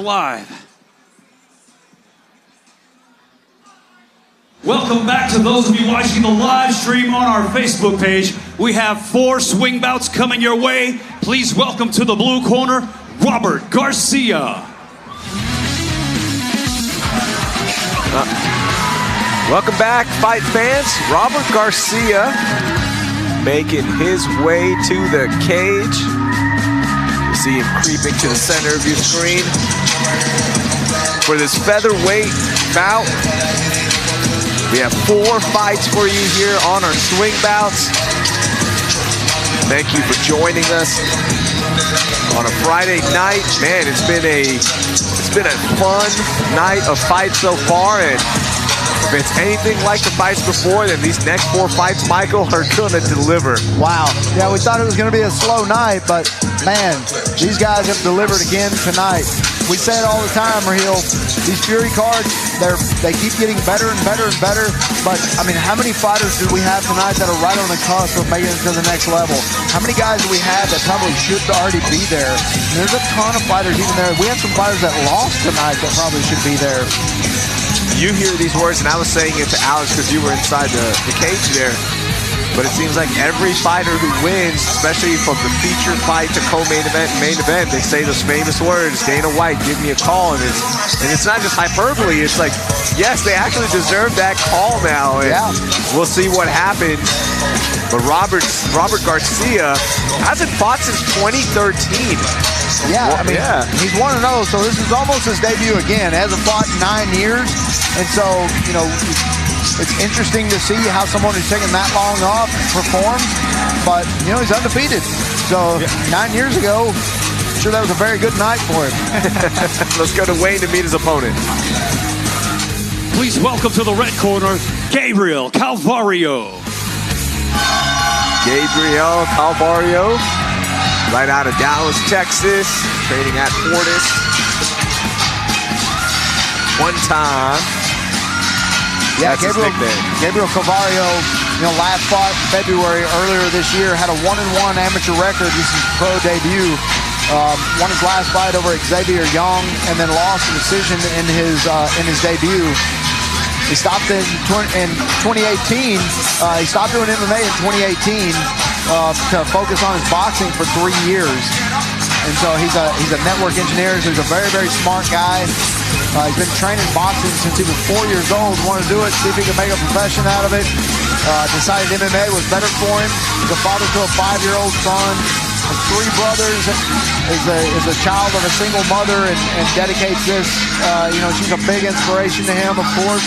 live. Welcome back to those of you watching the live stream on our Facebook page. We have 4 swing bouts coming your way. Please welcome to the blue corner, Robert Garcia. Welcome back, fight fans. Robert Garcia making his way to the cage. You see him creeping to the center of your screen for this featherweight bout. We have 4 fights for you here on our swing bouts. Thank you for joining us on a Friday night. Man, it's been a fun night of fights so far, and if it's anything like the fights before, then these next 4 fights, Michael, are gonna deliver. Wow. Yeah, we thought it was gonna be a slow night, but man, these guys have delivered again tonight. We say it all the time, Raheel. These Fury cards, they keep getting better and better and better. But I mean, how many fighters do we have tonight that are right on the cusp of making it to the next level? How many guys do we have that probably should already be there? And there's a ton of fighters even there. We have some fighters that lost tonight that probably should be there. You hear these words, and I was saying it to Alex because you were inside the cage there. But it seems like every fighter who wins, especially from the feature fight to co-main event and main event, they say those famous words, Dana White, give me a call. And it's not just hyperbole. It's like, yes, they actually deserve that call now. And we'll see what happens. But Robert Garcia hasn't fought since 2013. Yeah, I mean, he's 1-0, so this is almost his debut again. He hasn't fought in 9 years. And so, you know, it's interesting to see how someone who's taken that long off performs, but, you know, he's undefeated. So 9 years ago, I'm sure that was a very good night for him. Let's go to Wayne to meet his opponent. Please welcome to the red corner, Gabriel Calvario. Gabriel Calvario, right out of Dallas, Texas, training at Fortis. One time. Yeah, Gabriel Calvario, you know, last fought in February earlier this year, had a 1-1 amateur record. This is his pro debut. Won his last fight over Xavier Young, and then lost a decision in his debut. He stopped in 2018. He stopped doing MMA in 2018 to focus on his boxing for 3 years. And so he's a network engineer, so he's a very, very smart guy. He's been training boxing since he was 4 years old. Wanted to do it, see if he could make a profession out of it. Decided MMA was better for him. He's a father to a 5-year-old son. Has 3 brothers. Is a child of a single mother, and dedicates this. You know, she's a big inspiration to him, of course.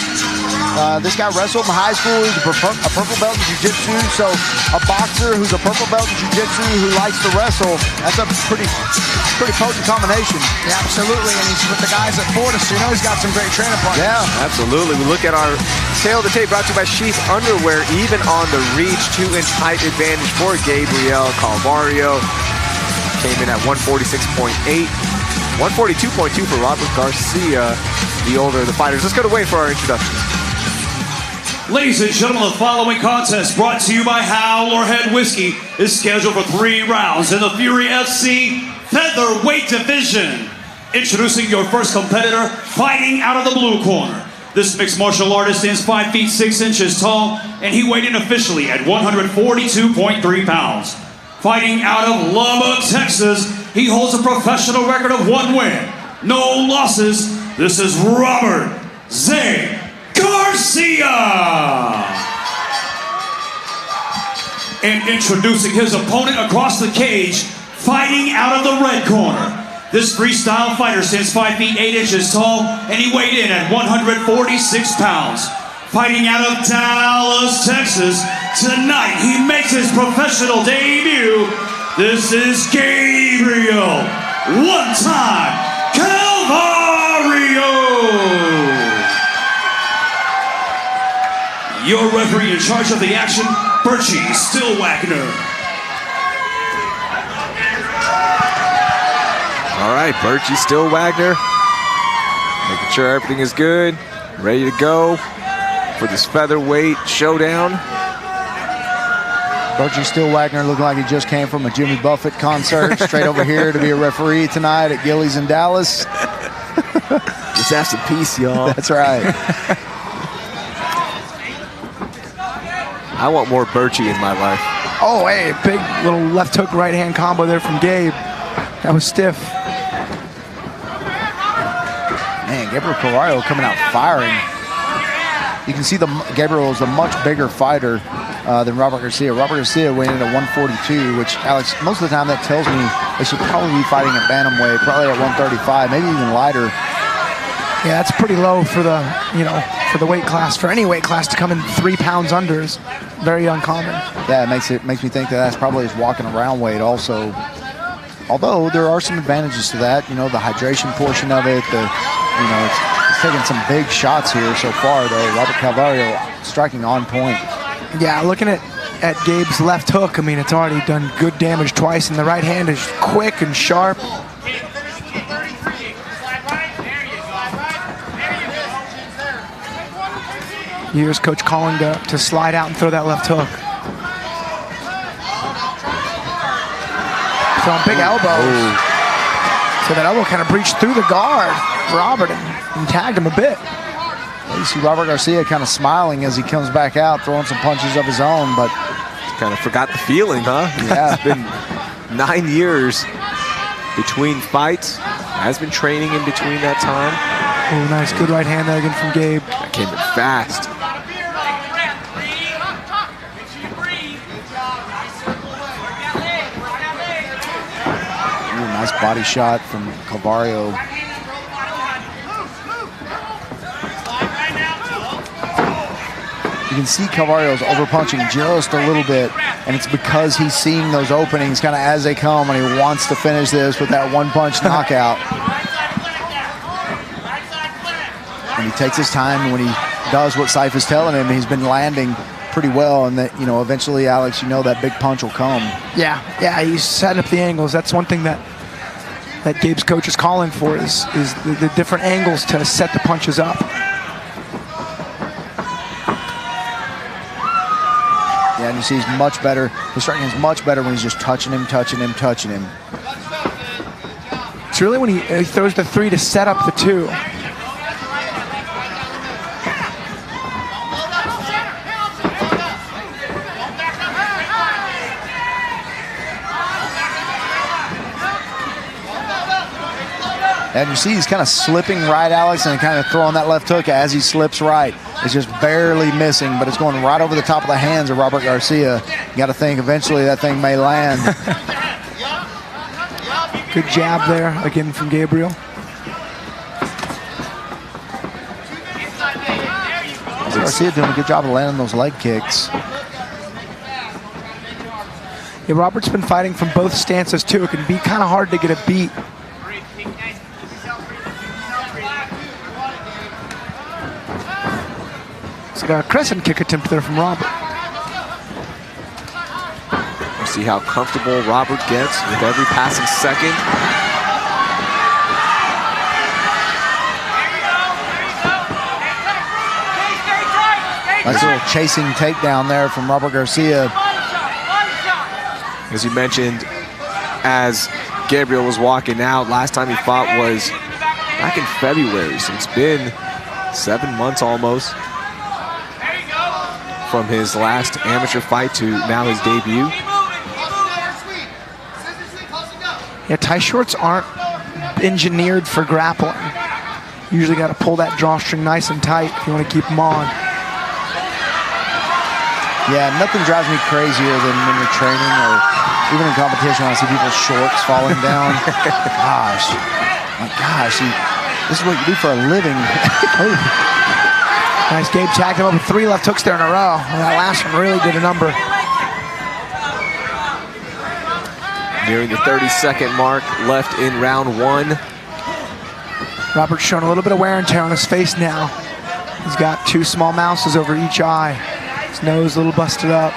This guy wrestled in high school. He's a purple belt in jiu-jitsu. So a boxer who's a purple belt in jiu-jitsu who likes to wrestle, that's a pretty potent combination. Yeah, absolutely. And he's with the guys at Fortis. You know, he's got some great training partners. Yeah, absolutely. We look at our tail of the tape brought to you by Sheath Underwear. Even on the reach, 2-inch height advantage for Gabriel Calvario. Came in at 146.8. 142.2 for Robert Garcia, the older of the fighters. Let's go to Wayne for our introduction. Ladies and gentlemen, the following contest, brought to you by Howl or Head Whiskey, is scheduled for 3 rounds in the Fury FC featherweight division. Introducing your first competitor, fighting out of the blue corner. This mixed martial artist stands 5 feet 6 inches tall, and he weighed in officially at 142.3 pounds. Fighting out of Lubbock, Texas, he holds a professional record of 1 win, no losses. This is Robert Z. Garcia! And introducing his opponent across the cage, fighting out of the red corner. This freestyle fighter stands 5 feet 8 inches tall, and he weighed in at 146 pounds. Fighting out of Dallas, Texas, tonight he makes his professional debut. This is Gabriel, one-time Calvario. Your referee in charge of the action, Borschig Stillwagner. All right, Borschig Stillwagner, making sure everything is good, ready to go for this featherweight showdown. Borschig Stillwagner looking like he just came from a Jimmy Buffett concert, straight over here to be a referee tonight at GILLEY'S in Dallas. Just have some peace, y'all. That's right. I want more Borschig in my life. Oh, hey, big little left hook, right hand combo there from Gabe. That was stiff. Man, Gabriel Calvario coming out firing. You can see Gabriel is a much bigger fighter than Robert Garcia. Robert Garcia went in at 142, which, Alex, most of the time that tells me they should probably be fighting at bantamweight, probably at 135, maybe even lighter. Yeah, that's pretty low for the, for the weight class, for any weight class to come in 3 pounds under is very uncommon. Yeah, it makes me think that that's probably his walking around weight also. Although there are some advantages to that, the hydration portion of it, he's taking some big shots here so far though. Robert Calvario striking on point. Yeah, looking at Gabe's left hook, I mean, it's already done good damage twice, and the right hand is quick and sharp. Here's Coach calling to slide out and throw that left hook. Throwing big elbows. So that elbow kind of breached through the guard, Robert, and tagged him a bit. You see Robert Garcia kind of smiling as he comes back out, throwing some punches of his own, but kind of forgot the feeling, huh? Yeah. It's been 9 years between fights. Has been training in between that time. Oh, nice. Good right hand there again from Gabe. That came in fast. Ooh, nice body shot from Calvario. You can see Calvario's overpunching just a little bit, and it's because he's seeing those openings kind of as they come, and he wants to finish this with that one-punch knockout. And he takes his time, and when he does what Saif is telling him, he's been landing pretty well, and that, eventually, Alex, that big punch will come. Yeah, he's setting up the angles. That's one thing that Gabe's coach is calling for is the different angles to set the punches up. Yeah, and you see he's much better. His striking is much better when he's just touching him. It's really when he throws the 3 to set up the 2. And you see he's kind of slipping right, Alex, and kind of throwing that left hook as he slips right. It's just barely missing, but it's going right over the top of the hands of Robert Garcia. You got to think eventually that thing may land. Good jab there, again, from Gabriel. Garcia doing a good job of landing those leg kicks. Yeah, Robert's been fighting from both stances, too. It can be kind of hard to get a beat. It's like a crescent kick attempt there from Robert. You see how comfortable Robert gets with every passing second. Nice little chasing takedown there from Robert Garcia. As you mentioned, as Gabriel was walking out, last time he fought was back in February. So it's been 7 months almost from his last amateur fight to now his debut. Yeah, tie shorts aren't engineered for grappling. You usually got to pull that drawstring nice and tight if you want to keep them on. Yeah, nothing drives me crazier than when you're training or even in competition when I see people's shorts falling down. Gosh, my gosh, this is what you do for a living. Nice, Gabe tagged him up with 3 left hooks there in a row. That last one really did a number. Nearing the 30-second mark left in round 1. Robert's showing a little bit of wear and tear on his face now. He's got 2 small mouses over each eye. His nose a little busted up.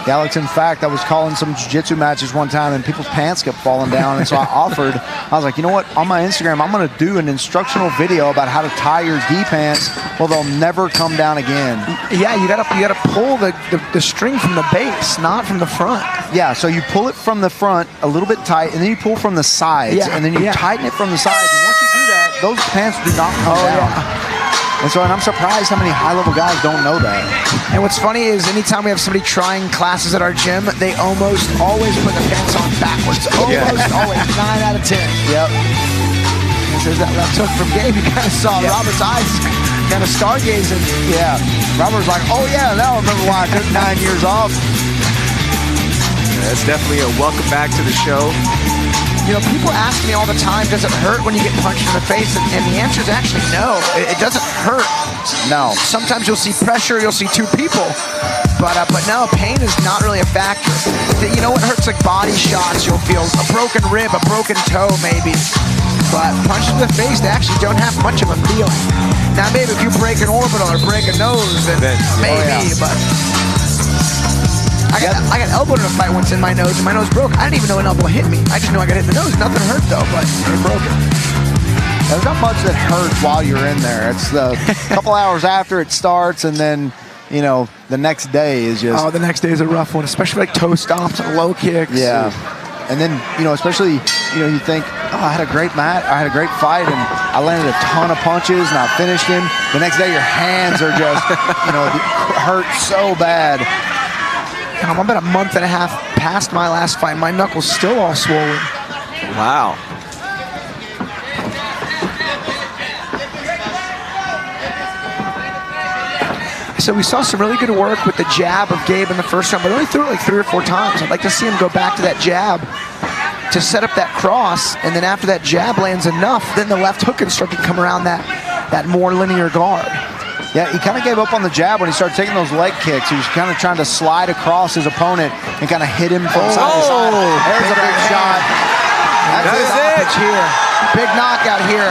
Alex, in fact, I was calling some jiu-jitsu matches one time and people's pants kept falling down, and so I offered, I was like, you know what, on my Instagram, I'm gonna do an instructional video about how to tie your gi pants well they'll never come down again. Yeah, you gotta pull the string from the base, not from the front. Yeah, so you pull it from the front a little bit tight, and then you pull from the sides, and then you tighten it from the sides, and once you do that, those pants do not come down. And so, and I'm surprised how many high-level guys don't know that. And what's funny is anytime we have somebody trying classes at our gym, they almost always put the pants on backwards. Almost always, 9 out of 10. Yep. There's that left hook from Gabe. You kind of saw Robert's eyes kind of stargazing. Yeah. Robert's like, oh yeah, now I remember why I took 9 years off. Yeah, that's definitely a welcome back to the show. You know, people ask me all the time, does it hurt when you get punched in the face? And the answer is actually no. It doesn't hurt. No. Sometimes you'll see pressure, you'll see 2 people. But no, pain is not really a factor. You know what hurts? Like body shots, you'll feel a broken rib, a broken toe maybe. But punches in the face, they actually don't have much of a feeling. Now maybe if you break an orbital or break a nose, then maybe, but... I got elbowed in a fight once in my nose, and my nose broke. I didn't even know an elbow hit me. I just knew I got hit in the nose. Nothing hurt, though, but it broke it. There's not much that hurts while you're in there. It's the couple hours after it starts, and then, you know, the next day is just... Oh, the next day is a rough one, especially like toe stomps and low kicks. Yeah. And then, you know, especially, you know, you think, oh, I had a great match, I had a great fight, and I landed a ton of punches, and I finished him. The next day, your hands are just, you know, hurt so bad. I'm about a month and a half past my last fight. My knuckles still all swollen. Wow. So we saw some really good work with the jab of Gabe in the first round, but only threw it like 3 or 4 times. I'd like to see him go back to that jab to set up that cross, and then after that jab lands enough, then the left hook can start to come around that more linear guard. Yeah, he kind of gave up on the jab when he started taking those leg kicks. He was kind of trying to slide across his opponent and kind of hit him from side to side. There's a big shot. That is it. Here. Big knockout here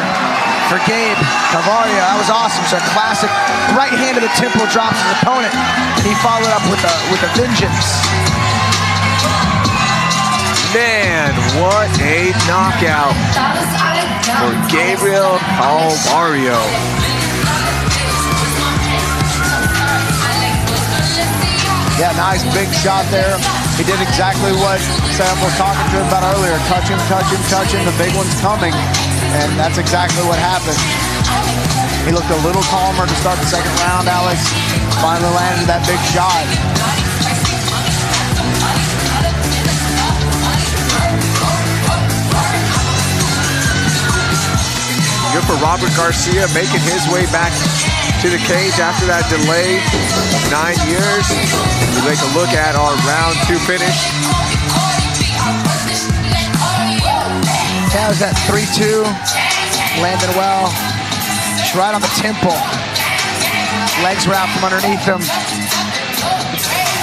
for Gabe Calvario. That was awesome. So a classic right hand to the temple drops his opponent. And he followed up with a vengeance. Man, what a knockout for Gabriel Calvario. Yeah, nice big shot there. He did exactly what Sam was talking to him about earlier. Touch him, touch him, touch him. The big one's coming. And that's exactly what happened. He looked a little calmer to start the second round, Alex. Finally landed that big shot. Good for Robert Garcia, making his way back to the cage after that delay of 9 years. We take a look at our round 2 finish. That was that 3-2, landed well. Just right on the temple. Legs were out from underneath him.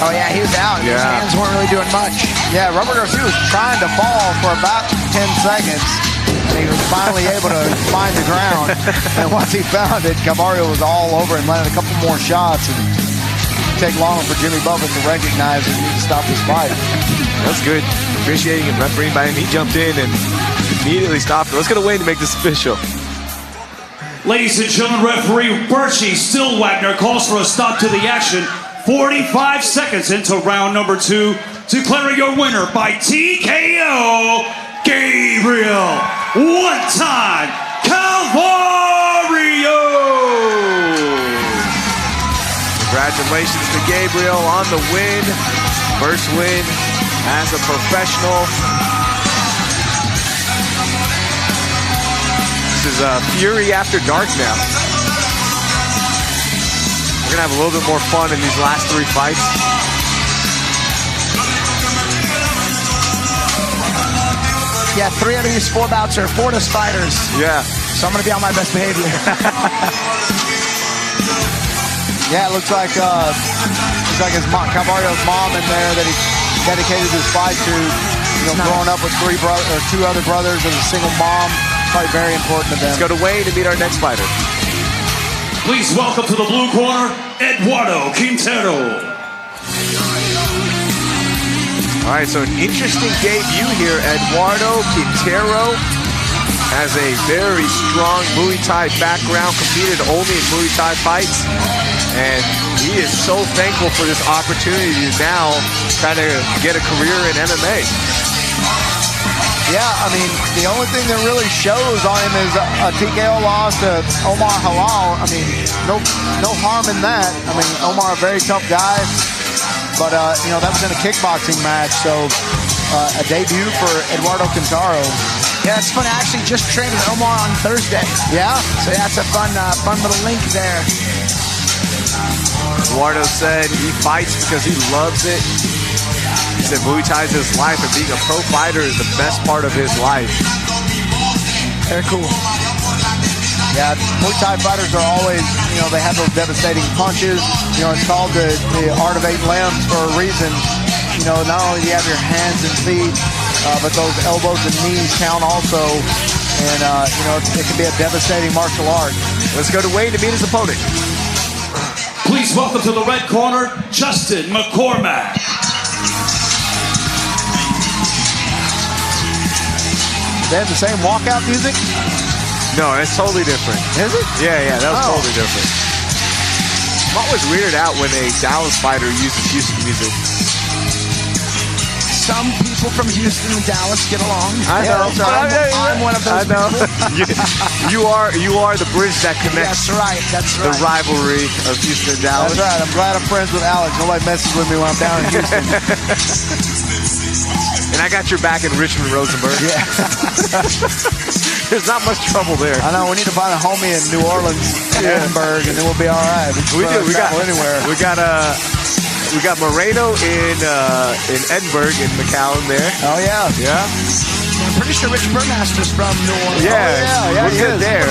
Oh yeah, he was out. Yeah. His hands weren't really doing much. Yeah, Robert Garcia was trying to fall for about 10 seconds. And he was finally able to find the ground. And once he found it, Calvario was all over and landed a couple more shots. And it didn't take long for Jimmy Buffett to recognize that he needed to stop this fight. That's good. Appreciating and refereeing by him. He jumped in and immediately stopped it. Let's get away to make this official. Ladies and gentlemen, referee Borschig Stillwagner calls for a stop to the action. 45 seconds into round number 2, declaring your winner by TKO, Gabriel one-time Calvario. Congratulations to Gabriel on the win. First win as a professional. This is Fury After Dark now. We're gonna have a little bit more fun in these last 3 fights. Yeah, 3 out of these 4 bouts are Fortis fighters. Yeah. So I'm gonna be on my best behavior. Yeah, it looks like his Calvario's mom in there that he dedicated his fight to. You know, growing up with 2 other brothers and a single mom, probably very important to them. Let's go to Wayne to meet our next fighter. Please welcome to the blue corner, Eduardo Quintero. All right, so an interesting debut here. Eduardo Quintero has a very strong Muay Thai background, competed only in Muay Thai fights, and he is so thankful for this opportunity to now try to get a career in MMA. Yeah, I mean, the only thing that really shows on him is a TKO loss to Omar Halal. I mean, no harm in that. I mean, Omar, a very tough guy, but, you know, that was in a kickboxing match, so a debut for Eduardo Quintero. Yeah, it's fun. I actually just trained with Omar on Thursday. Yeah? So that's a fun little link there. Eduardo said he fights because he loves it. He said Muay Thai is his life, and being a pro fighter is the best part of his life. Very cool. Yeah, Muay Thai fighters are always, you know, they have those devastating punches. You know, it's called the art of 8 limbs for a reason. You know, not only do you have your hands and feet, but those elbows and knees count also. And, you know, it can be a devastating martial art. Let's go to Wayne to meet his opponent. Please welcome to the red corner, Justin McCormack. They have the same walkout music? No, it's totally different. Is it? Yeah, that was totally different. I'm always weirded out when a Dallas fighter uses Houston music. Some people from Houston and Dallas get along. I know. I'm one of those people. you are the bridge that connects. That's right. The rivalry of Houston and Dallas. That's right. I'm glad I'm friends with Alex. Nobody messes with me when I'm down in Houston. And I got your back in Richmond, Rosenberg. Yeah. There's not much trouble there. I know. We need to find a homie in New Orleans, Edinburgh, and then we'll be all right. We do. We got anywhere. We got Moreno in Edinburgh, in McAllen there. Oh yeah. Yeah. I'm pretty sure Rich Burmaster's from New Orleans. Yeah. We're good there.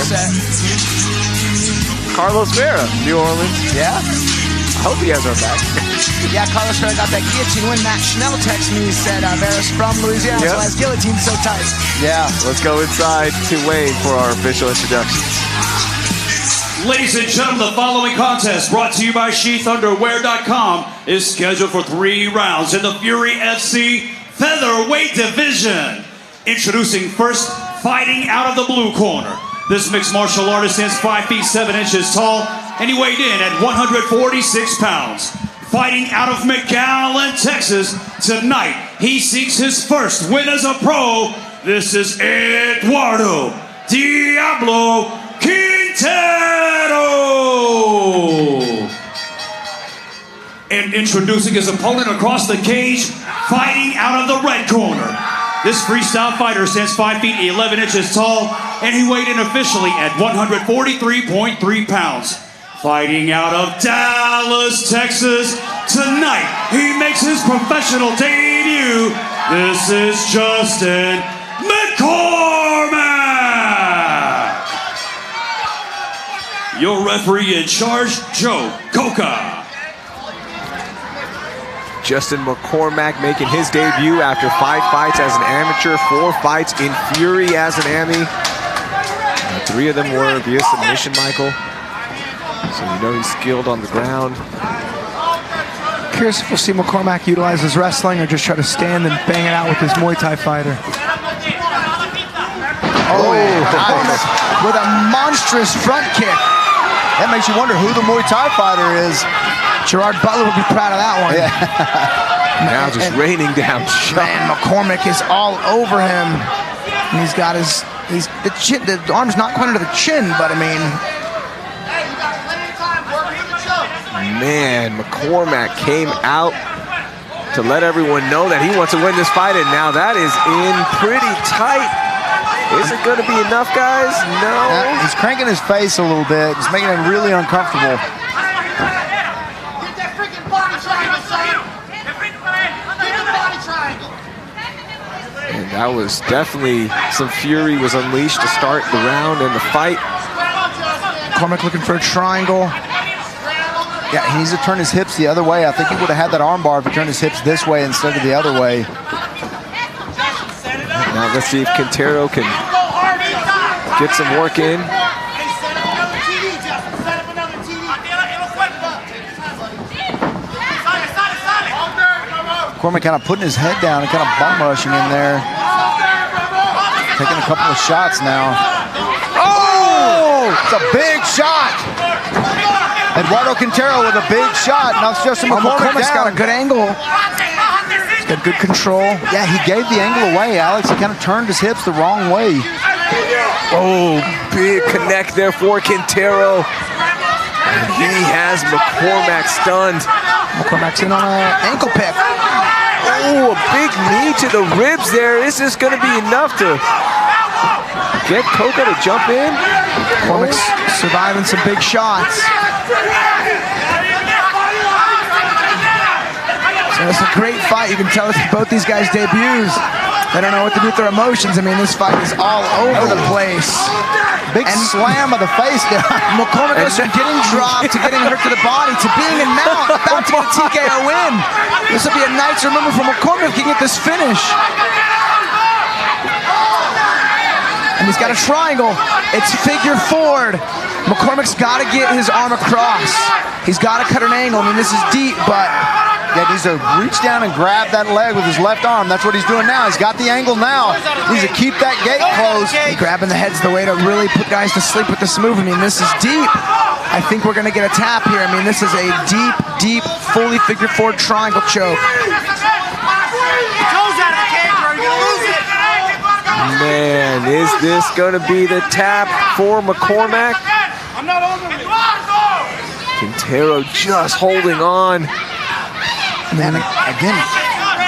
Carlos Vera, New Orleans. Yeah. I hope he has our back. Yeah, Carlos Vera got that guillotine win. Matt Schnell texted me. He said Vera's from Louisiana, so his guillotine's so tight. Yeah. Let's go inside to Wayne for our official introductions. Ladies and gentlemen, the following contest, brought to you by SheathUnderwear.com, is scheduled for 3 rounds in the Fury FC Featherweight Division. Introducing first, fighting out of the blue corner. This mixed martial artist stands 5 feet 7 inches tall, and he weighed in at 146 pounds. Fighting out of McAllen, Texas, tonight he seeks his first win as a pro. This is Eduardo Diablo Quintero. And introducing his opponent across the cage, fighting out of the red corner. This freestyle fighter stands 5 feet 11 inches tall, and he weighed in officially at 143.3 pounds. Fighting out of Dallas, Texas, tonight he makes his professional debut. This is Justin McCormack. Your referee in charge, Joe Coca. Justin McCormack making his debut after 5 fights as an amateur, 4 fights in Fury as an Emmy. 3 of them were via submission, Michael. So you know he's skilled on the ground. Curious if we'll see McCormack utilize his wrestling or just try to stand and bang it out with his Muay Thai fighter. Oh, nice. With a monstrous front kick. That makes you wonder who the Muay Thai fighter is. Gerard Butler would be proud of that one. Yeah. Now just raining down shots. Man, McCormack is all over him. And he's got his, the arm's not quite under the chin, but I mean. Man, McCormack came out to let everyone know that he wants to win this fight, and now that is in pretty tight. Is it going to be enough, guys? No. He's cranking his face a little bit. He's making it really uncomfortable. And that was definitely some fury was unleashed to start the round and the fight. McCormack looking for a triangle. Yeah, he needs to turn his hips the other way. I think he would have had that arm bar if he turned his hips this way instead of the other way. Now let's see if Quintero can get some work in. McCormack kind of putting his head down and kind of bum rushing in there. Taking a couple of shots now. Oh! It's a big shot! Eduardo Quintero with a big shot. Now it's Justin McCormack's got a good angle. He's got good control. Yeah, he gave the angle away, Alex. He kind of turned his hips the wrong way. Oh, big connect there for Quintero. And he has McCormack stunned. McCormack's in on an ankle pick. Oh, a big knee to the ribs there. Is this going to be enough to get Coca to jump in? McCormack's surviving some big shots. So it's a great fight. You can tell it's both these guys' debuts. They don't know what to do with their emotions. I mean, this fight is all over the place. Big slam of the face there. McCormack goes from getting dropped to getting hurt to the body to being in mount, about to get a TKO win. This will be a night to remember for McCormack if he can get this finish. And he's got a triangle. It's figure forward. McCormack's got to get his arm across. He's got to cut an angle. I mean, this is deep, but yeah, he needs to reach down and grab that leg with his left arm. That's what he's doing now. He's got the angle now. He needs to keep that gate closed. Grabbing the head's the way to really put guys to sleep with this move. I mean, this is deep. I think we're going to get a tap here. I mean, this is a deep, deep, fully figure four triangle choke. Man, is this going to be the tap for McCormack? Quintero just holding on. Man, again,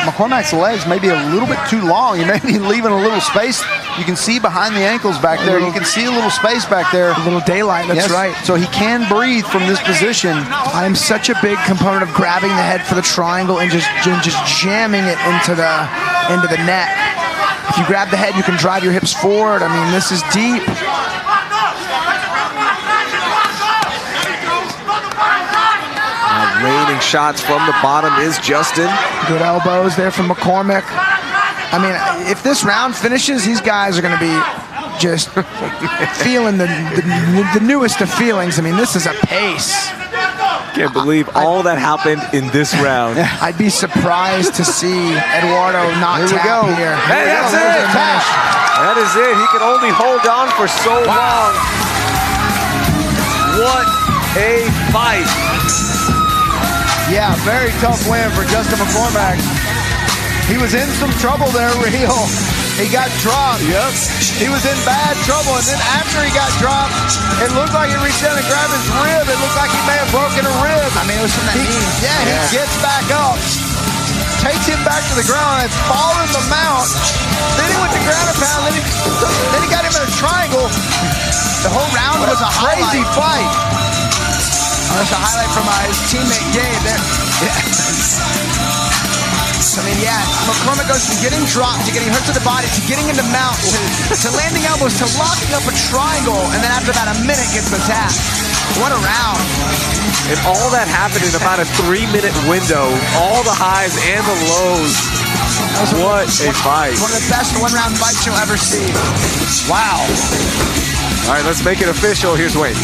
McCormack's legs may be a little bit too long. He may be leaving a little space. You can see behind the ankles back there. You can see a little space back there. A little daylight, that's right. So he can breathe from this position. I am such a big component of grabbing the head for the triangle and just jamming it into the neck. If you grab the head, you can drive your hips forward. I mean, this is deep. Raining shots from the bottom is Justin. Good elbows there from McCormack. I mean, if this round finishes, these guys are going to be just feeling the newest of feelings. I mean, this is a pace. Can't believe all that happened in this round. I'd be surprised to see Eduardo not tap here. Hey, that's it. That is it. He can only hold on for so long. What a fight. Yeah, very tough win for Justin McCormack. He was in some trouble there, Real. He got dropped. Yep. He was in bad trouble, and then after he got dropped, it looked like he reached down and grabbed his rib. It looked like he may have broken a rib. I mean, it was from that knee. Yeah, he gets back up, takes him back to the ground, and fall in the mount. Then he went to ground and pound. Then he got him in a triangle. The whole round was a crazy fight. That's a highlight from his teammate Gabe there. I mean, yeah, McCormack goes from getting dropped to getting hurt to the body to getting into mount to landing elbows to locking up a triangle, and then after about a minute gets the tap. What a round. And all that happened in about a 3-minute window. All the highs and the lows. What a fight. One of the best one-round fights you'll ever see. Wow. All right, let's make it official. Here's Wayne.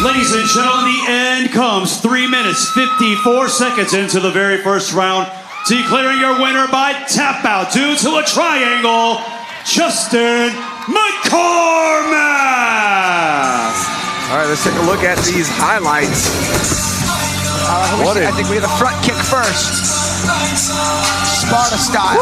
Ladies and gentlemen, the end comes 3 minutes, 54 seconds into the very first round. Declaring your winner by tap out due to a triangle, Justin McCormack. All right, let's take a look at these highlights. I think we have the front kick first. Sparta style.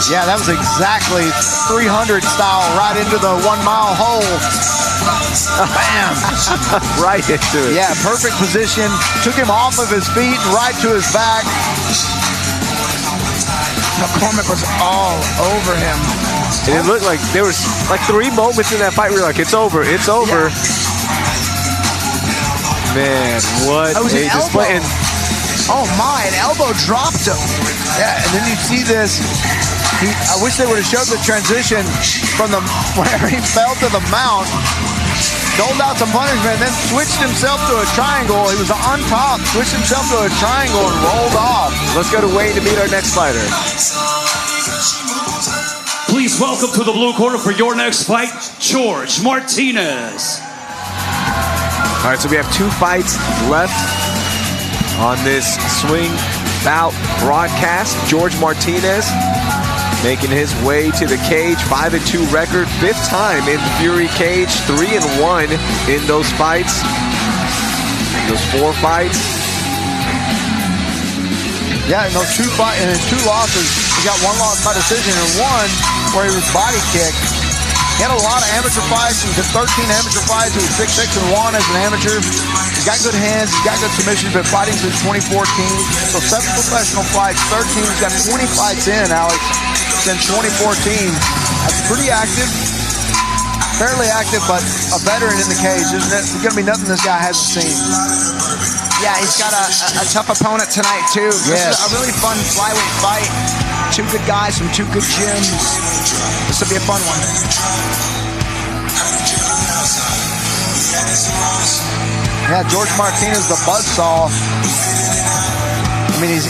Yeah, that was exactly 300 style right into the 1 mile hole. Bam! Right into it. Yeah, perfect position. Took him off of his feet and right to his back. McCormack was all over him. And it looked like there was like 3 moments in that fight where we were like, it's over, it's over. Yeah. Man, what a display. And oh my, an elbow dropped him. Yeah, and then you see this. I wish they would have showed the transition from where he fell to the mount, doled out some punishment, and then switched himself to a triangle. He was on top, switched himself to a triangle, and rolled off. Let's go to Wayne to meet our next fighter. Please welcome to the blue corner for your next fight, George Martinez. All right, so we have 2 fights left on this Swing Bout broadcast. George Martinez making his way to the cage, 5-2 record, 5th time in the Fury cage, 3-1 in those fights, those 4 fights. Yeah, in those 2 losses, he got 1 loss by decision and 1 where he was body kicked. He had a lot of amateur fights. He did 13 amateur fights. He was 6-1 as an amateur. He's got good hands. He's got good submissions. Been fighting since 2014. So 7 professional fights, 13. He's got 20 fights in, Alex, since 2014. That's pretty active. Fairly active, but a veteran in the cage. There's going to be nothing this guy hasn't seen. Yeah, he's got a tough opponent tonight, too. Yes. This is a really fun flyweight fight. 2 good guys from 2 good gyms. This will be a fun one. Yeah, George Martinez, the buzzsaw. I mean, he's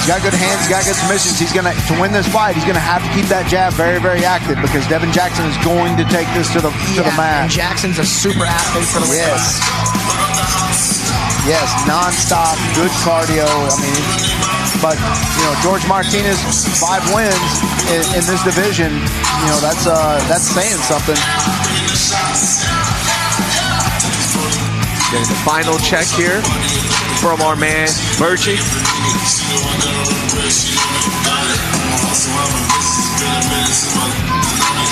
got good hands, he's got good submissions. He's gonna, to win this fight, he's gonna have to keep that jab very, very active because Devin Jackson is going to take this to the mat. And Jackson's a super athlete for the weight class. Yes, non-stop, good cardio. I mean, but George Martinez, 5 wins in this division. That's saying something. Getting the final check here from our man Borschig.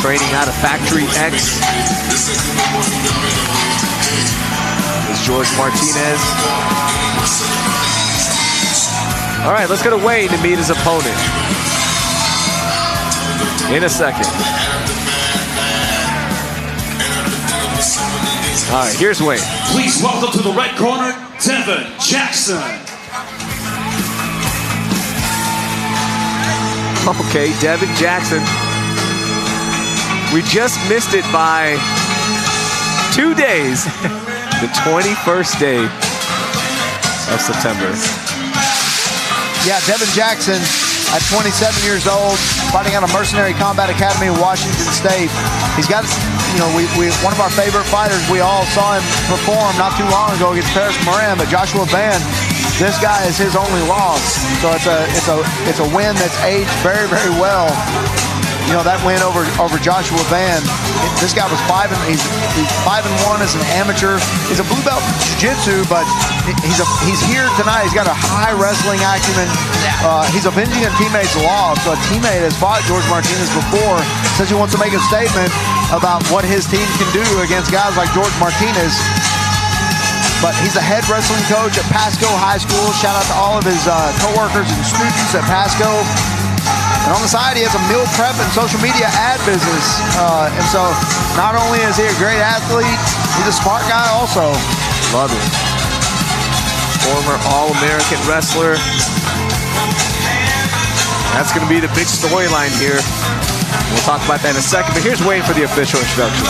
Training out of Factory X. Is George Martinez. All right, let's get a Wayne to meet his opponent in a second. All right, here's Wayne. Please welcome to the red corner, Devin Jackson. Okay, Devin Jackson. We just missed it by 2 days. The 21st day of September. Yeah, Devin Jackson, at 27 years old, fighting out of Mercenary Combat Academy in Washington State. He's got, one of our favorite fighters. We all saw him perform not too long ago against Paris Moran, but Joshua Van. This guy is his only loss, so it's a win that's aged very, very well. That win over Joshua Van. This guy was he's 5-1 as an amateur. He's a blue belt in jiu-jitsu, but he's here tonight. He's got a high wrestling acumen. He's avenging a teammate's loss. So a teammate has fought George Martinez before. Says he wants to make a statement about what his team can do against guys like George Martinez. But he's a head wrestling coach at Pasco High School. Shout out to all of his co-workers and students at Pasco. And on the side, he has a meal prep and social media ad business. And so not only is he a great athlete, he's a smart guy also. Love it. Former All-American wrestler. That's going to be the big storyline here. We'll talk about that in a second, but here's Wayne for the official introductions.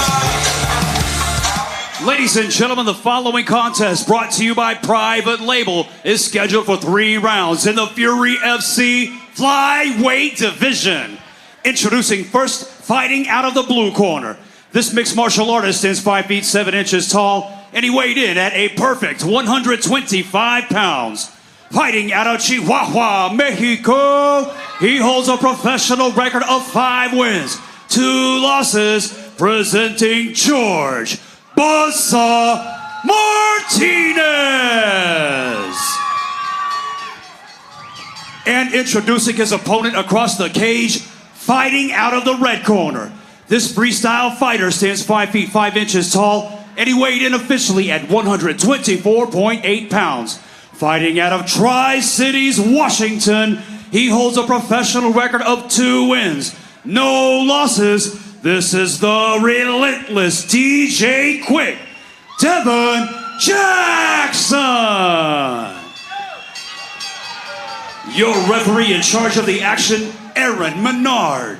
Ladies and gentlemen, the following contest brought to you by Private Label is scheduled for 3 rounds in the Fury FC Flyweight Division. Introducing first, fighting out of the blue corner. This mixed martial artist stands 5 feet 7 inches tall, and he weighed in at a perfect 125 pounds. Fighting out of Chihuahua, Mexico, he holds a professional record of 5 wins, 2 losses, presenting George Buzzsaw Martinez. And introducing his opponent across the cage, fighting out of the red corner. This freestyle fighter stands 5 feet 5 inches tall, and he weighed in officially at 124.8 pounds. Fighting out of Tri-Cities, Washington, he holds a professional record of 2 wins, no losses. This is the relentless DJ Quick, Devin Jackson. Your referee in charge of the action, Aaron Menard.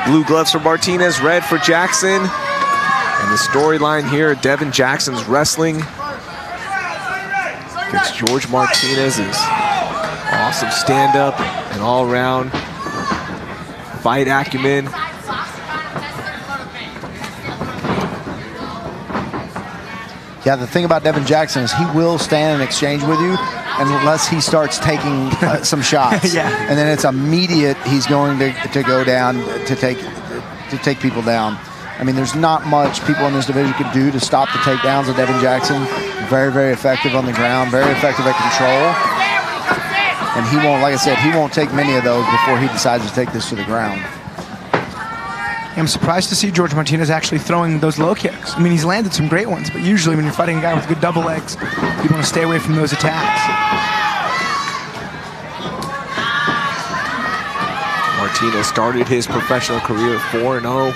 Blue gloves for Martinez, red for Jackson. And the storyline here, Devin Jackson's wrestling against George Martinez's awesome stand-up and all-around fight acumen. Yeah, the thing about Devin Jackson is he will stand and exchange with you unless he starts taking some shots. Yeah. And then it's immediate. He's going to go down to take people down. I mean, there's not much people in this division could do to stop the takedowns of Devin Jackson. Very, very effective on the ground. Very effective at control. And he won't, like I said, he won't take many of those before he decides to take this to the ground. I'm surprised to see George Martinez actually throwing those low kicks. I mean, he's landed some great ones, but usually when you're fighting a guy with good double legs, you want to stay away from those attacks. Martinez started his professional career 4-0.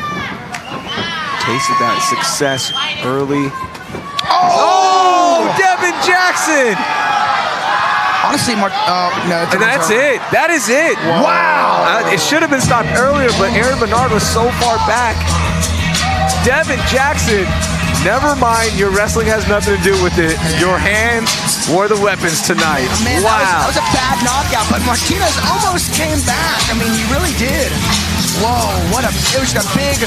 Tasted that success early. Oh, Devin Jackson! Honestly, no. And that's it. That is it. Wow. It should have been stopped earlier, but Aaron Menard was so far back. Devin Jackson, never mind, your wrestling has nothing to do with it. Your hands were the weapons tonight. Man, wow. That was a bad knockout, but Martinez almost came back. I mean, he really did. Whoa, it was a big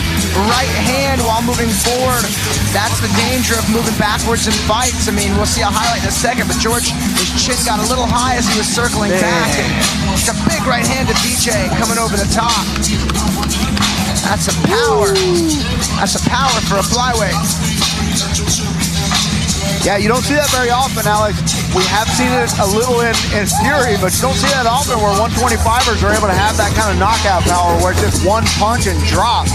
right hand while moving forward. That's the danger of moving backwards in fights. I mean, we'll see a highlight in a second, but George, his chin got a little high as he was circling back. And it's a big right hand to DJ coming over the top. That's some power. That's some power for a flyweight. Yeah, you don't see that very often, Alex. We have seen it a little in Fury, but you don't see that often where 125ers are able to have that kind of knockout power where it's just one punch and drop.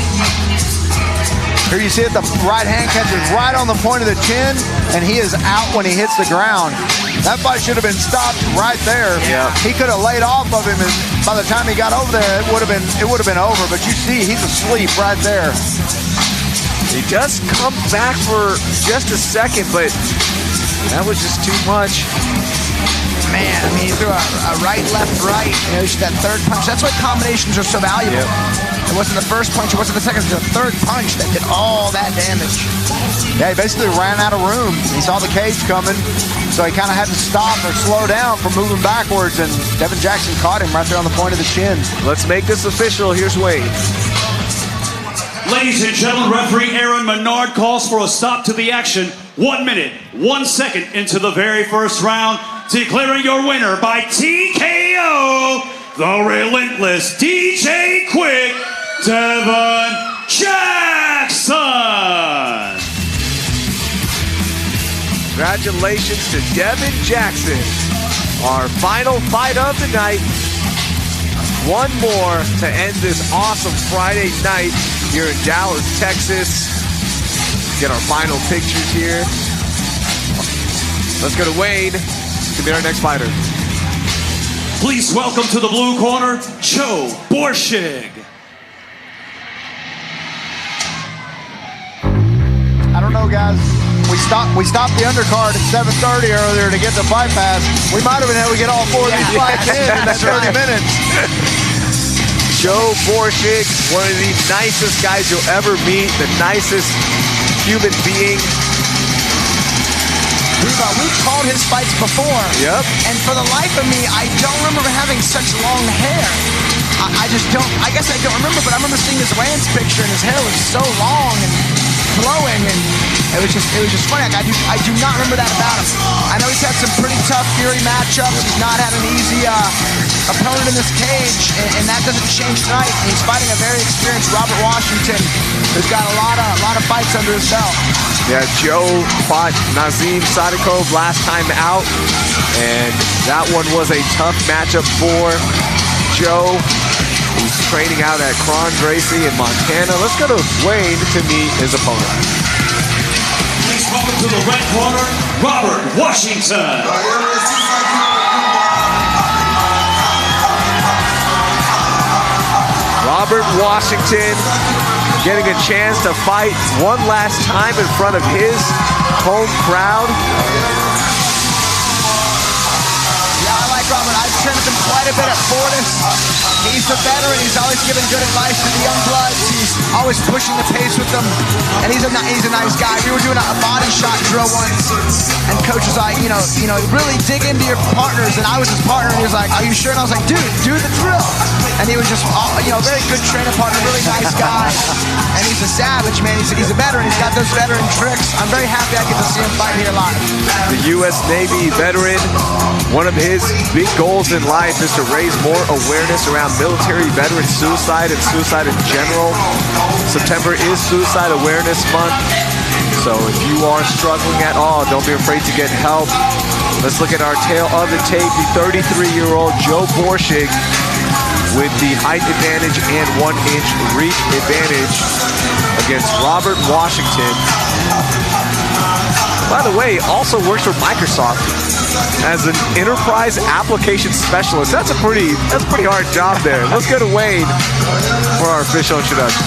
Here you see it, the right hand catches right on the point of the chin, and he is out when he hits the ground. That fight should have been stopped right there. Yeah. He could have laid off of him, and by the time he got over there, it would have been over. But you see, he's asleep right there. He just come back for just a second, but that was just too much. Man, I mean, he threw a right, left, right. You know, just that third punch. That's why combinations are so valuable. It wasn't the first punch, it wasn't the second, it was the third punch that did all that damage. Yeah, he basically ran out of room. He saw the cage coming, so he kind of had to stop or slow down from moving backwards, and Devin Jackson caught him right there on the point of the chin. Let's make this official. Here's Wade. Ladies and gentlemen, referee Aaron Menard calls for a stop to the action. 1 minute, 1 second into the very first round, declaring your winner by TKO, the relentless DJ Quick, Devin Jackson. Congratulations to Devin Jackson. Our final fight of the night. One more to end this awesome Friday night here in Dallas, Texas. Get our final pictures here. Let's go to Wade to meet our next fighter. Please welcome to the blue corner, Joe Borschig. I don't know, guys. We stopped the undercard at 7:30 earlier to get the fight pass. We might have been able to get all four of these fights in that 30 minutes. Joe Borschig, one of the nicest guys you'll ever meet, the nicest human being. We've called his fights before. Yep. And for the life of me, I don't remember having such long hair. I just don't, I guess I don't remember, but I remember seeing his Lance picture and his hair was so long and flowing, and it was just funny. Like, I do not remember that about him. I know he's had some pretty tough Fury matchups. He's not had an easy opponent in this cage, and that doesn't change tonight. He's fighting a very experienced Robert Washington, who's got a lot of fights under his belt. Yeah, Joe fought Nazim Sadikov last time out, and that one was a tough matchup for Joe. He's training out at Kron Gracie in Montana. Let's go to Wayne to meet his opponent. Please welcome to the red corner, Robert Washington. Robert Washington getting a chance to fight one last time in front of his home crowd. Robert, I've trained with him quite a bit at Fortis. He's a veteran. He's always giving good advice to the young bloods. He's always pushing the pace with them, and he's a nice guy. We were doing a body shot drill once, and coach was like, you know, really dig into your partners. And I was his partner, and he was like, "Are you sure?" And I was like, "Dude, do the drill." And he was just, you know, very good training partner, really nice guy. And he's a savage, man. He's a veteran. He's got those veteran tricks. I'm very happy I get to see him fight here live. The U.S. Navy veteran, one of his big goals in life is to raise more awareness around military veteran suicide and suicide in general. September is Suicide Awareness Month. So if you are struggling at all, don't be afraid to get help. Let's look at our tail of the tape. The 33-year-old Joe Borschig with the height advantage and 1-inch reach advantage against Robert Washington. By the way, also works for Microsoft as an enterprise application specialist. That's a pretty hard job there. Let's go to Wayne for our official introduction.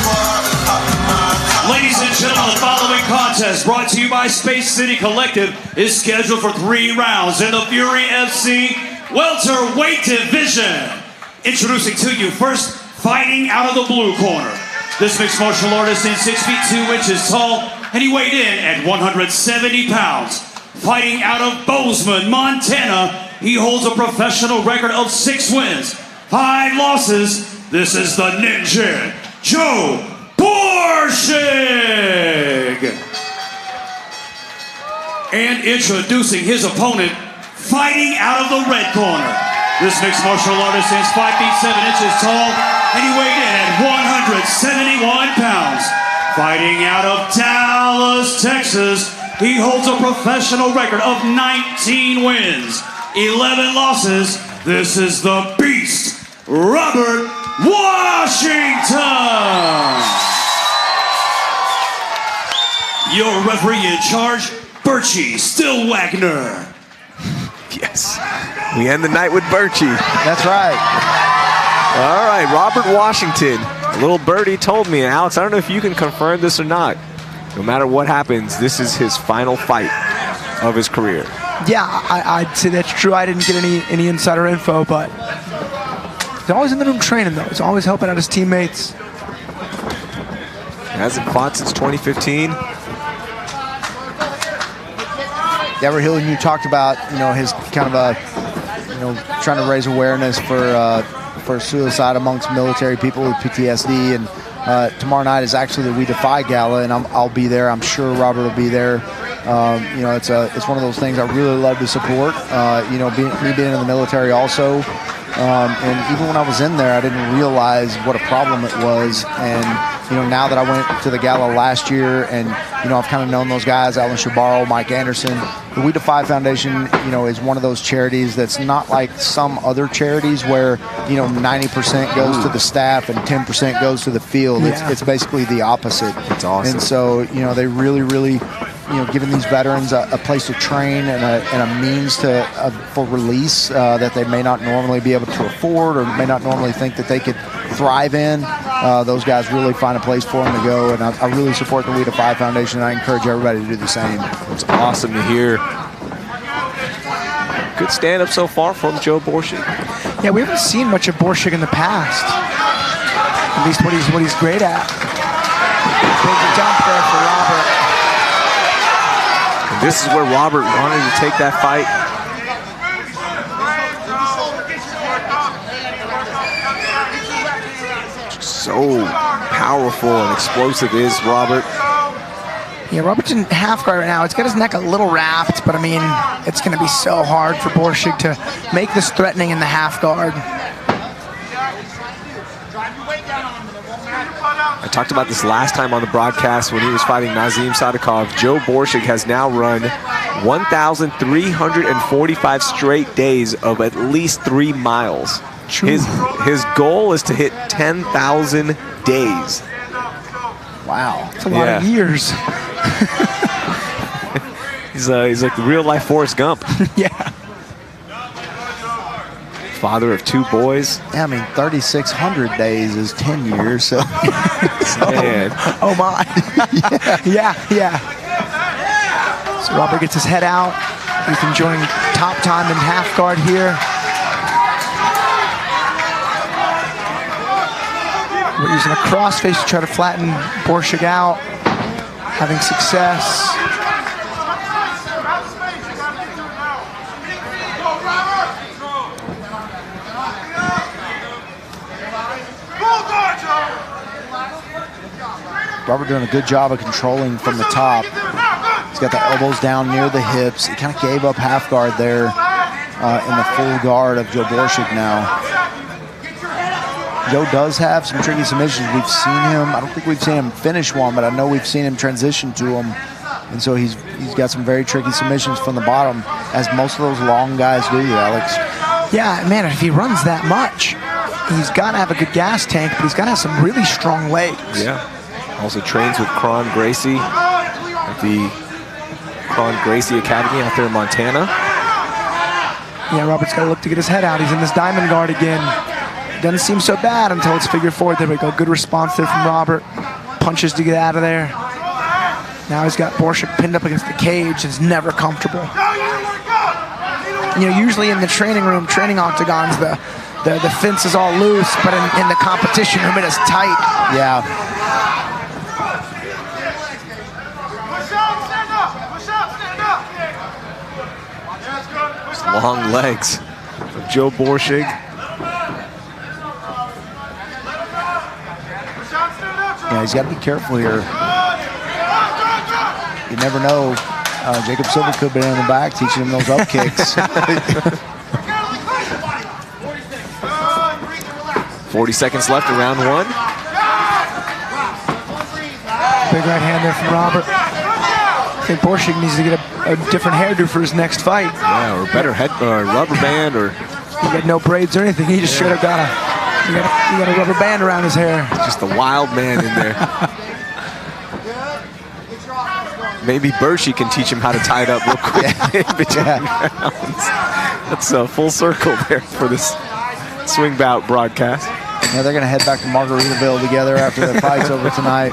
Ladies and gentlemen, the following contest brought to you by Space City Collective is scheduled for 3 rounds in the Fury FC welterweight division. Introducing to you first, fighting out of the blue corner. This mixed martial artist is 6 feet 2 inches tall, and he weighed in at 170 pounds. Fighting out of Bozeman, Montana, he holds a professional record of 6 wins, 5 losses. This is the Ninja, Joe Borschig. And introducing his opponent, fighting out of the red corner. This mixed martial artist is 5 feet 7 inches tall, and he weighed in at 171 pounds. Fighting out of Dallas, Texas, he holds a professional record of 19 wins, 11 losses. This is the Beast, Robert Washington. Your referee in charge, Berchie Stillwagner. Yes, we end the night with Berchie. That's right. All right, Robert Washington. A little birdie told me, Alex, I don't know if you can confirm this or not. No matter what happens, this is his final fight of his career. Yeah, I'd say that's true. I didn't get any insider info, but he's always in the room training, though. He's always helping out his teammates. Hasn't fought since 2015. Yeah, Raheel, you talked about, you know, his kind of trying to raise awareness for suicide amongst military people with PTSD, and tomorrow night is actually the We Defy Gala, and I'll be there. I'm sure Robert will be there. You know, it's one of those things I really love to support. You know, me being in the military also, and even when I was in there, I didn't realize what a problem it was. And you know, now that I went to the gala last year, and you know, I've kind of known those guys, Alan Shabaro, Mike Anderson. The We Defy Foundation, you know, is one of those charities that's not like some other charities where, you know, 90% goes to the staff and 10% goes to the field. Yeah. It's basically the opposite. It's awesome. And so, you know, they really, you know, giving these veterans a place to train and a means for release that they may not normally be able to afford or may not normally think that they could thrive in. Those guys really find a place for them to go, and I really support the We Defy Foundation, and I encourage everybody to do the same. It's awesome to hear. Good stand-up so far from Joe Borschig. Yeah, we haven't seen much of Borschig in the past. At least what he's great at. Big jump there for Robert. And this is where Robert wanted to take that fight. So powerful and explosive is Robert. Yeah, Robert's in half guard right now. It's got his neck a little wrapped, but I mean, it's going to be so hard for Borschig to make this threatening in the half guard. I talked about this last time on the broadcast when he was fighting Nazim Sadikov. Joe Borschig has now run 1,345 straight days of at least 3 miles. His goal is to hit 10,000 days. Wow. That's a lot of years. He's like the real life Forrest Gump. Yeah. Father of 2 boys. Yeah, I mean, 3,600 days is 10 years, so. Man. Oh my. Yeah. So Robert gets his head out. He's enjoying top time in half guard here. We're using a crossface to try to flatten Borschig out. Having success. Robert doing a good job of controlling from the top. He's got the elbows down near the hips. He kind of gave up half guard there in the full guard of Joe Borschig now. Joe does have some tricky submissions. We've seen him, I don't think we've seen him finish one, but I know we've seen him transition to them. And so he's got some very tricky submissions from the bottom, as most of those long guys do, Alex. Yeah, man, if he runs that much, he's got to have a good gas tank, but he's got to have some really strong legs. Yeah. Also trains with Cron Gracie at the Cron Gracie Academy out there in Montana. Yeah, Robert's got to look to get his head out. He's in this diamond guard again. Doesn't seem so bad until it's figure four. There we go. Good response there from Robert. Punches to get out of there. Now he's got Borschig pinned up against the cage. It's never comfortable. You know, usually in the training room, training octagons, the fence is all loose, but in the competition room, it is tight. Yeah. Long legs of Joe Borschig. Yeah, he's got to be careful here. You never know. Jacob Silva could have been in the back teaching him those up kicks. 40 seconds left in round one. Big right hand there from Robert. I think Borschig needs to get a different hairdo for his next fight. Yeah, or better head or rubber band, or he got no braids or anything. He just straight up got a rubber band around his hair. Just a wild man in there. Maybe Borschig can teach him how to tie it up real quick in between rounds. That's a full circle there for this swing bout broadcast. Yeah, they're going to head back to Margaritaville together after the fight's over tonight.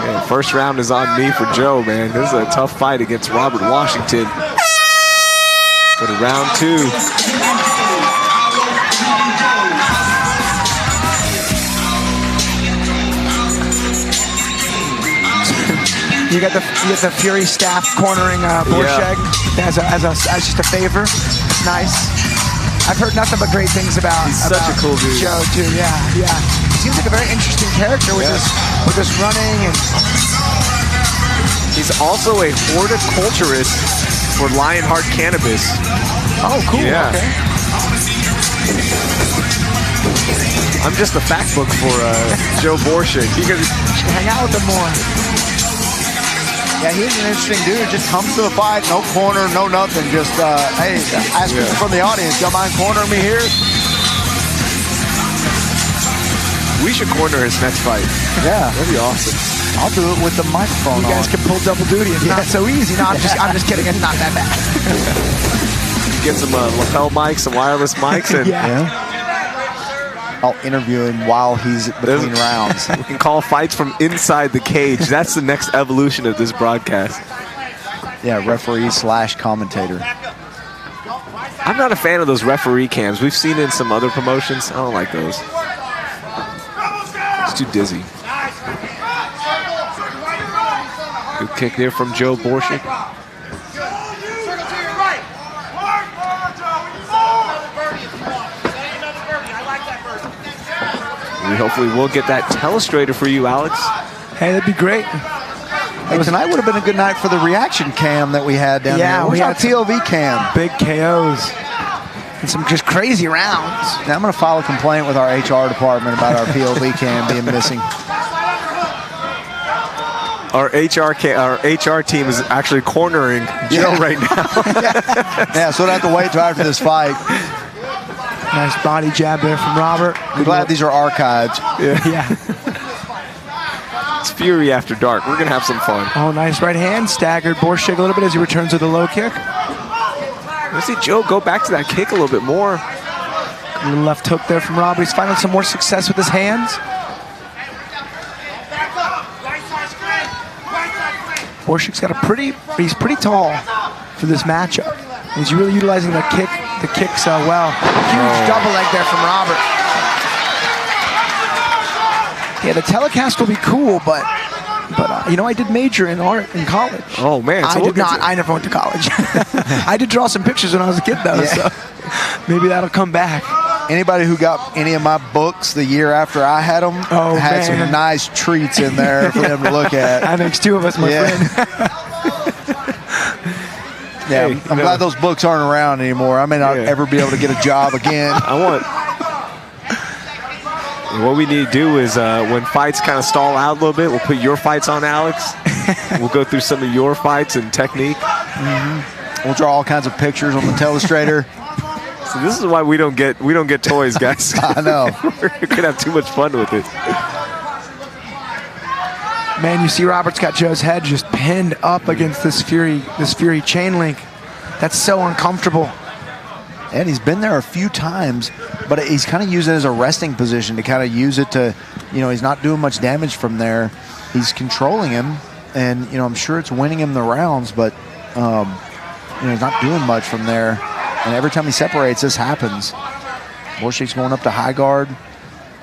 Yeah, first round is on me for Joe, man. This is a tough fight against Robert Washington. But in round two. You got the Fury staff cornering Borschig as just a favor. Nice. I've heard nothing but great things about. He's such a cool dude. Joe too. Yeah. He seems like a very interesting character with this running, and he's also a horticulturist for Lionheart Cannabis. Oh, cool. Yeah. Okay. I'm just a fact book for Joe Borschig. You can hang out with him more. Yeah, he's an interesting dude. Just comes to the fight, no corner, no nothing. Just, hey, ask people from the audience, y'all mind cornering me here? We should corner his next fight. Yeah. That'd be awesome. I'll do it with the microphone on. You guys can pull double duty. It's not so easy. No, I'm just kidding. It's not that bad. Get some lapel mics, some wireless mics, and I'll interview him while he's between rounds. We can call fights from inside the cage. That's the next evolution of this broadcast. Yeah, referee / commentator. I'm not a fan of those referee cams. We've seen in some other promotions. I don't like those. It's too dizzy. Good kick there from Joe Borschig. We hopefully will get that telestrator for you, Alex. Hey, that'd be great. Hey, tonight would have been a good night for the reaction cam that we had down there. We had POV cam. Big KOs and some just crazy rounds. Now I'm going to file a complaint with our HR department about our POV cam being missing. Our HR team is actually cornering Joe right now. Yeah, so we'll have to wait till after this fight. Nice body jab there from Robert. I'm glad these are archived. Yeah. It's Fury After Dark. We're going to have some fun. Oh, nice right hand. Staggered Borschig a little bit as he returns with a low kick. Let's see Joe go back to that kick a little bit more. A little left hook there from Robert. He's finding some more success with his hands. Borschig's got he's pretty tall for this matchup. He's really utilizing the kicks well. Huge double leg there from Robert. Yeah, the telecast will be cool, but you know, I did major in art in college. Oh man, so I never went to college. I did draw some pictures when I was a kid though, so maybe that'll come back. Anybody who got any of my books the year after I had them had some nice treats in there for them to look at. That makes two of us, my friend. Yeah, hey, I'm glad those books aren't around anymore. I may not ever be able to get a job again. What we need to do is when fights kind of stall out a little bit, we'll put your fights on Alex. We'll go through some of your fights and technique. We'll draw all kinds of pictures on the telestrator. So this is why we don't get toys, guys. I know. We're gonna have too much fun with it. Man, you see Robert's got Joe's head just pinned up against this Fury chain link. That's so uncomfortable. And he's been there a few times, but he's kind of used it as a resting position to kind of use it to, he's not doing much damage from there. He's controlling him, and, I'm sure it's winning him the rounds, but, he's not doing much from there. And every time he separates, this happens. Borschig's going up to high guard,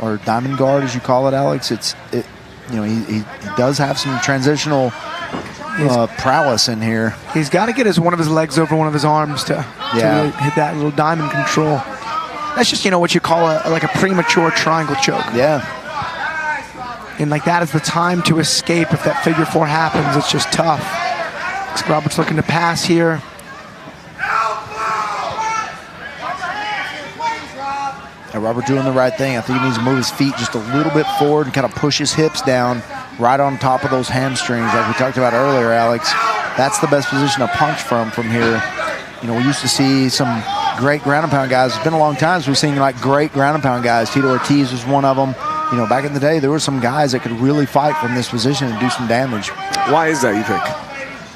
or diamond guard, as you call it, Alex. He does have some transitional prowess in here. He's got to get one of his legs over one of his arms to really hit that little diamond control. That's just, what you call a premature triangle choke. Yeah. And that is the time to escape if that figure four happens. It's just tough. Robert's looking to pass here. And Robert doing the right thing. I think he needs to move his feet just a little bit forward and kind of push his hips down right on top of those hamstrings like we talked about earlier, Alex. That's the best position to punch from here. We used to see some great ground and pound guys. It's been a long time since we've seen great ground and pound guys. Tito Ortiz was one of them. Back in the day, there were some guys that could really fight from this position and do some damage. Why is that, you think?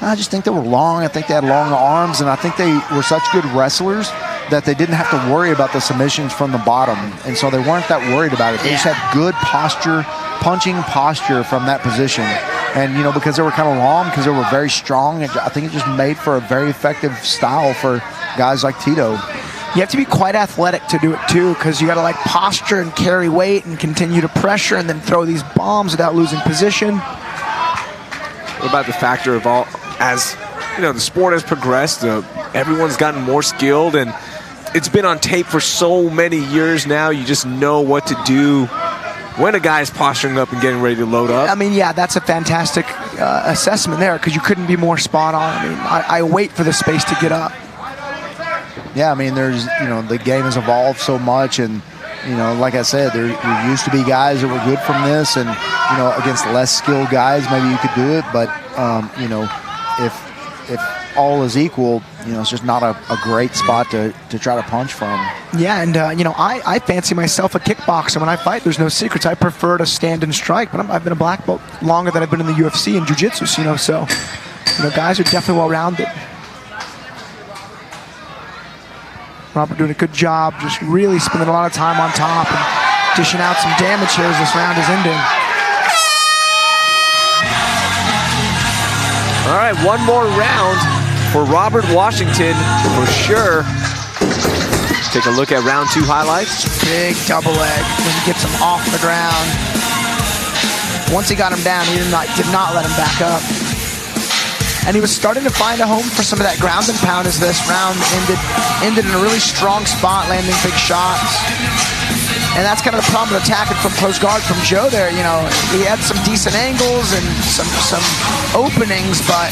I just think they were long. I think they had long arms, and I think they were such good wrestlers that they didn't have to worry about the submissions from the bottom, and so they weren't that worried about it. They just had good posture, punching posture from that position. And, because they were kind of long, because they were very strong, I think it just made for a very effective style for guys like Tito. You have to be quite athletic to do it, too, because you got to, posture and carry weight and continue to pressure and then throw these bombs without losing position. What about the factor of as the sport has progressed, everyone's gotten more skilled, and it's been on tape for so many years now. You just know what to do when a guy is posturing up and getting ready to load up. That's a fantastic assessment there, because you couldn't be more spot on. I wait for the space to get up. Yeah, there's, the game has evolved so much, and, like I said, there used to be guys that were good from this, and, against less skilled guys, maybe you could do it, but, if all is equal, it's just not a great spot to try to punch from. Yeah, and, I fancy myself a kickboxer. When I fight, there's no secrets. I prefer to stand and strike, but I've been a black belt longer than I've been in the UFC and jiu-jitsu, so, guys are definitely well-rounded. Robert doing a good job, just really spending a lot of time on top and dishing out some damage here as this round is ending. All right, one more round for Robert Washington for sure. Take a look at round 2 highlights. Big double leg when he gets him off the ground. Once he got him down, he did not let him back up. And he was starting to find a home for some of that ground and pound as this round ended in a really strong spot, landing big shots. And that's kind of the problem with attacking from close guard from Joe there. He had some decent angles and some openings, but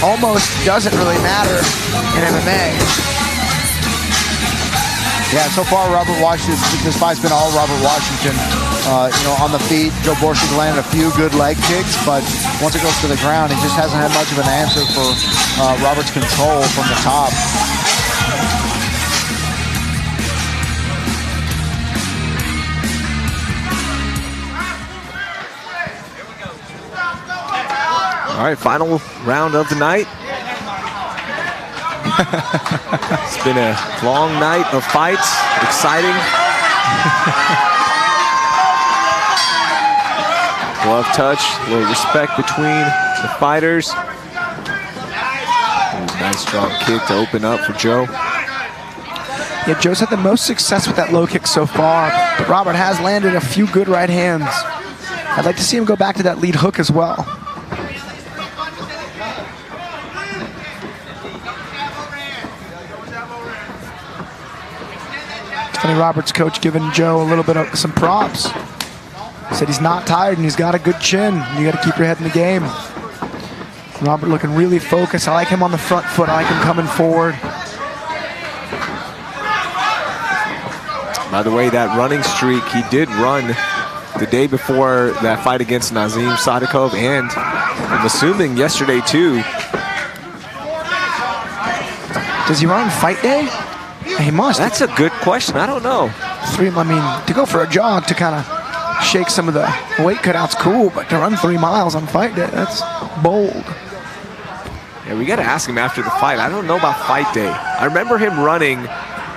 almost doesn't really matter in MMA. Yeah, so far Robert Washington, this fight's been all Robert Washington. On the feet, Joe Borschig landed a few good leg kicks, but once it goes to the ground, he just hasn't had much of an answer for Robert's control from the top. All right, final round of the night. It's been a long night of fights, exciting. Glove touch, a little respect between the fighters. Nice strong kick to open up for Joe. Yeah, Joe's had the most success with that low kick so far, but Robert has landed a few good right hands. I'd like to see him go back to that lead hook as well. Anthony Roberts' coach giving Joe a little bit of some props. He said he's not tired and he's got a good chin. You got to keep your head in the game. Robert looking really focused. I like him on the front foot. I like him coming forward. By the way, that running streak, he did run the day before that fight against Nazim Sadikov, and I'm assuming yesterday too. Does he run on fight day? He must. That's a good question. I don't know. I mean, to go for a jog to kind of shake some of the weight cutouts, cool, but to run 3 miles on fight day, that's bold. Yeah, we got to ask him after the fight. I don't know about fight day. I remember him running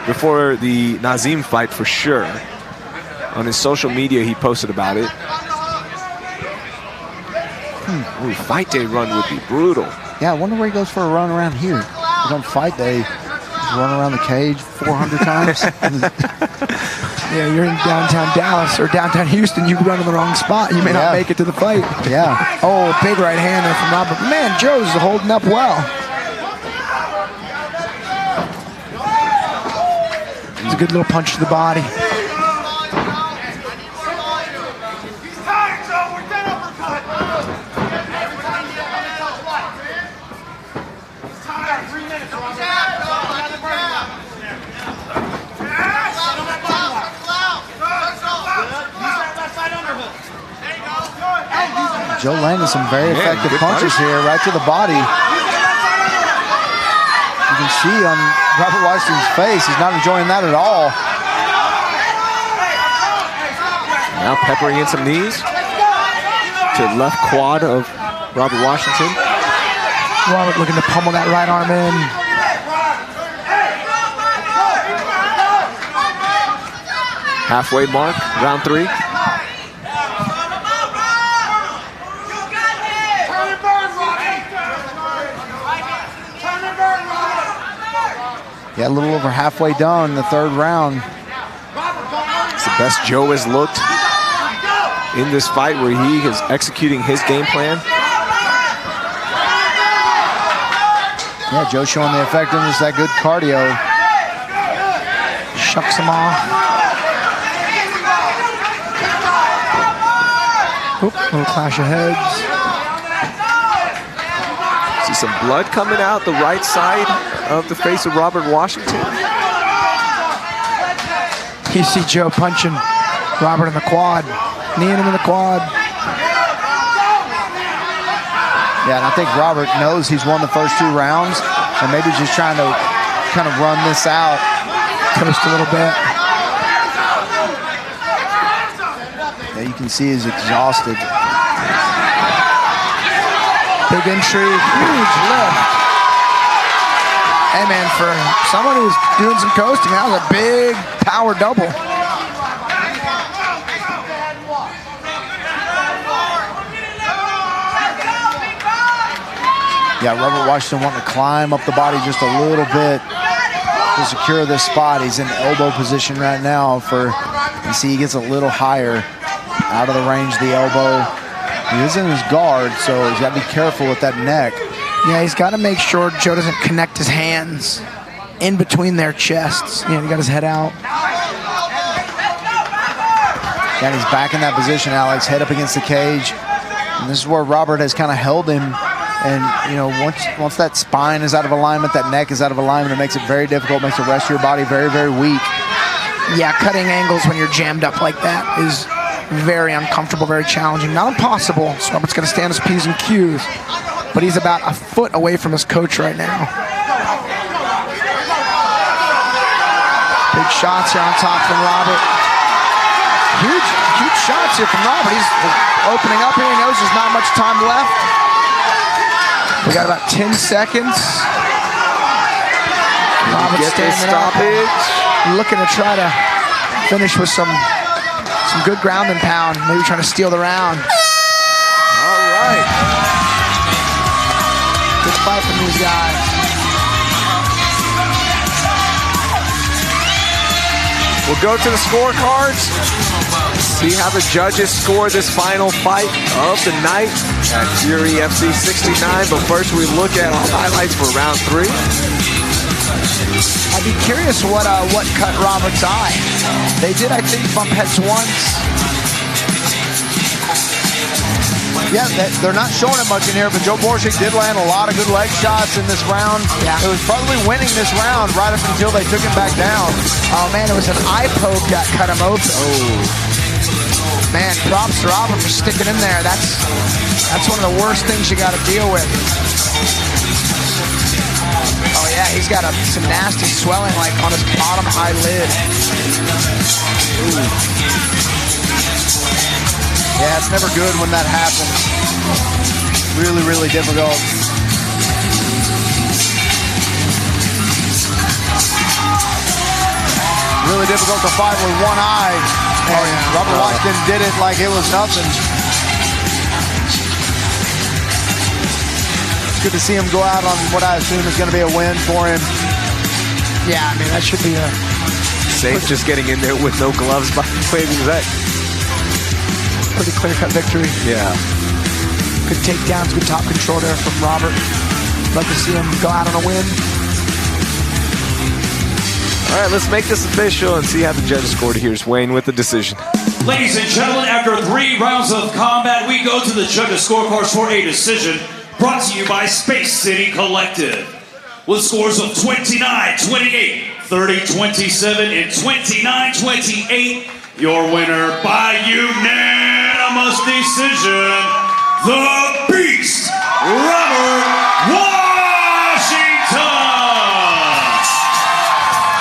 before the Nazim fight for sure. On his social media, he posted about it. Ooh, fight day run would be brutal. Yeah, I wonder where he goes for a run around here. He's on fight day, he's running around the cage 400 times. Yeah, you're in downtown Dallas or downtown Houston, you run in the wrong spot. You may not make it to the fight. Yeah. Oh, big right hand there from Robert. Man, Joe's holding up well. It's a good little punch to the body. Joe landed some very effective punches here, right to the body. You can see on Robert Washington's face, he's not enjoying that at all. Now peppering in some knees to the left quad of Robert Washington. Robert looking to pummel that right arm in. Halfway mark, round 3. Yeah, a little over halfway done in the 3rd round. It's the best Joe has looked in this fight, where he is executing his game plan. Yeah, Joe showing the effectiveness, that good cardio. Shucks him off. Oop, little clash of heads. See some blood coming out the right side of the face of Robert Washington. You see Joe punching Robert in the quad, kneeing him in the quad. Yeah, and I think Robert knows he's won the first 2 rounds and maybe just trying to kind of run this out. Coast a little bit. Yeah, you can see he's exhausted. Big entry, huge lift. Hey man, for someone who's doing some coasting, that was a big power double. Yeah, Robert Washington wanting to climb up the body just a little bit to secure this spot. He's in elbow position right now you see he gets a little higher out of the range of the elbow. He is in his guard, so he's got to be careful with that neck. Yeah, he's got to make sure Joe doesn't connect his hands in between their chests. Yeah, he got his head out. And he's back in that position, Alex, head up against the cage. And this is where Robert has kind of held him. And, you know, once that spine is out of alignment, that neck is out of alignment, it makes it very difficult, makes the rest of your body very, very weak. Yeah, cutting angles when you're jammed up like that is very uncomfortable, very challenging. Not impossible, so Robert's going to stand his P's and Q's. But he's about a foot away from his coach right now. Big shots here on top from Robert. Huge shots here from Robert. He's opening up here. He knows there's not much time left. We got about 10 seconds. Robert standing up, looking to try to finish with some good ground and pound, maybe trying to steal the round. All right. Good fight from these guys. We'll go to the scorecards, see how the judges score this final fight of the night at Fury FC 69. But first, we look at our highlights for round 3. I I'd be curious what cut Robert's eye. They did, I think, bump heads once. Yeah, they're not showing it much in here, but Joe Borschig did land a lot of good leg shots in this round. Yeah. It was probably winning this round right up until they took him back down. Oh, man, it was an eye poke that cut him open. Oh. Man, props to Robert for sticking in there. That's one of the worst things you got to deal with. Oh, yeah, he's got some nasty swelling, like, on his bottom eyelid. Ooh. Yeah, it's never good when that happens. Really, really difficult. Really difficult to fight with one eye. And Robert Washington did it like it was nothing. It's good to see him go out on what I assume is going to be a win for him. Yeah, I mean, that should be a... Safe just getting in there with no gloves by waving that. Pretty clear-cut victory. Yeah. Good takedowns, good top control there from Robert. Love to see him go out on a win. All right, let's make this official and see how the judges scored. Here's Wayne with the decision. Ladies and gentlemen, after 3 rounds of combat, we go to the judges' scorecards for a decision brought to you by Space City Collective. With scores of 29-28, 30-27, and 29-28, your winner by unanimous decision, the Beast, Robert Washington!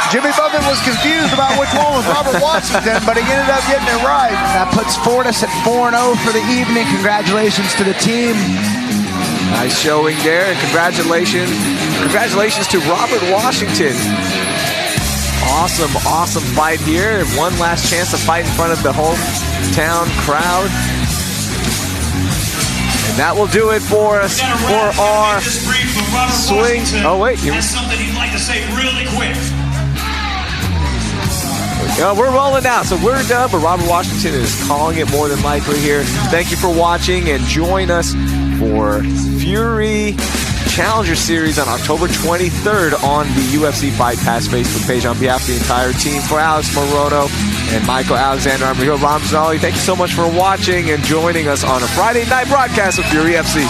Jimmy Buffett was confused about which one was Robert Washington, but he ended up getting it right. That puts Fortis at 4-0 for the evening. Congratulations to the team. Nice showing there, and congratulations to Robert Washington. Awesome fight here. One last chance to fight in front of the hometown crowd. And that will do it for us for our swing. Oh, wait. Has something he'd like to say really quick. We're rolling now, so we're done, but Robert Washington is calling it more than likely here. Thank you for watching, and join us for Fury Challenger Series on October 23rd on the UFC Fight Pass Facebook page. On behalf of the entire team, for Alex Morono and Michael Alexander, I'm your host, Ram Zali. Thank you so much for watching and joining us on a Friday night broadcast of Fury FC.